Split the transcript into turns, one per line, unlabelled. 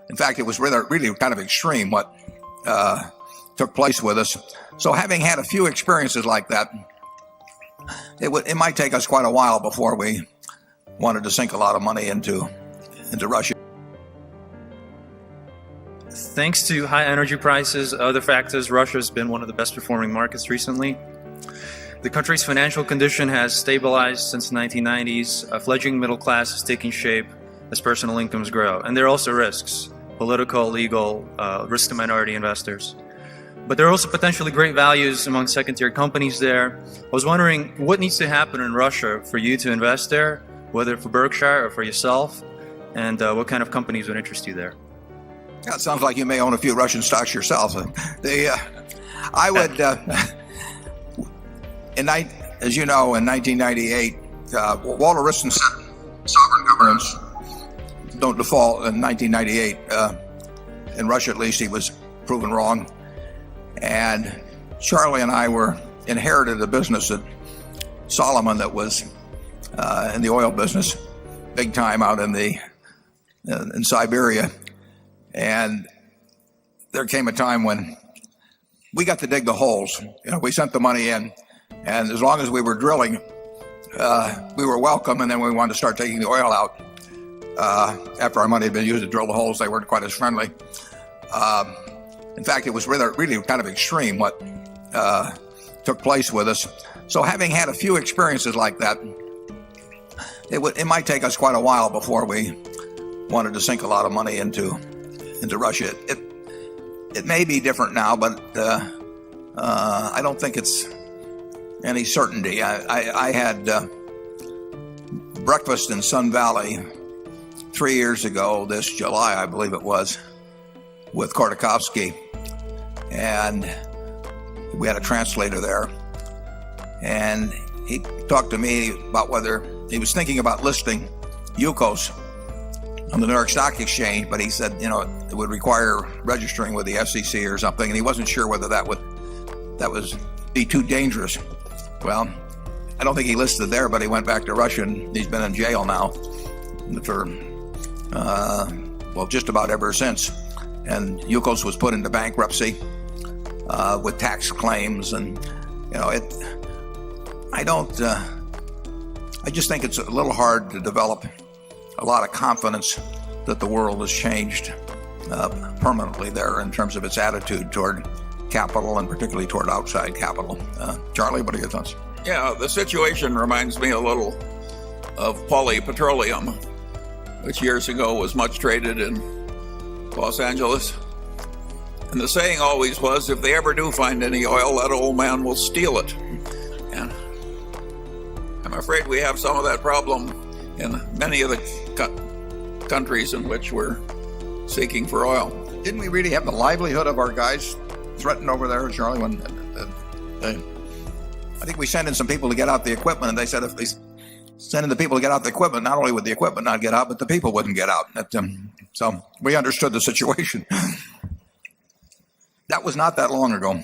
In fact, it was really kind of extreme what took place with us. So having had a few experiences like that, it might take us quite a while before we wanted to sink a lot of money into Russia.
Thanks to high energy prices, other factors, Russia has been one of the best performing markets recently. The country's financial condition has stabilized since the 1990s. A fledgling middle class is taking shape as personal incomes grow. And there are also risks, political, legal, risk to minority investors. But there are also potentially great values among second-tier companies there. I was wondering what needs to happen in Russia for you to invest there, whether for Berkshire or for yourself, and what kind of companies would interest you there?
Yeah, it sounds like you may own a few Russian stocks yourself. I would, as you know, in 1998, Walter Wriston said sovereign governments don't default in 1998. In Russia, at least, he was proven wrong. And Charlie and I inherited a business at Solomon that was in the oil business, big time out in Siberia. And there came a time when we got to dig the holes. We sent the money in, and as long as we were drilling, we were welcome. And then we wanted to start taking the oil out. After our money had been used to drill the holes, they weren't quite as friendly. In fact, it was really kind of extreme what took place with us. So having had a few experiences like that, it might take us quite a while before we wanted to sink a lot of money into Russia. It may be different now, but I don't think it's any certainty. I had breakfast in Sun Valley 3 years ago, this July, I believe it was, with Khodorkovsky, and we had a translator there, and he talked to me about whether he was thinking about listing Yukos on the New York Stock Exchange, but he said, it would require registering with the SEC or something, and he wasn't sure whether that would be too dangerous. Well, I don't think he listed there, but he went back to Russia, and he's been in jail now for just about ever since. And Yukos was put into bankruptcy with tax claims, and I just think it's a little hard to develop a lot of confidence that the world has changed permanently there in terms of its attitude toward capital, and particularly toward outside capital. Charlie, what are your thoughts?
Yeah, the situation reminds me a little of Pauly Petroleum, which years ago was much traded in Los Angeles. And the saying always was, if they ever do find any oil, that old man will steal it. And I'm afraid we have some of that problem in many of the countries in which we're seeking for oil.
Didn't we really have the livelihood of our guys threatened over there, Charlie? I think we sent in some people to get out the equipment, and they said if they sent in the people to get out the equipment, not only would the equipment not get out, but the people wouldn't get out. So we understood the situation. That was not that long ago.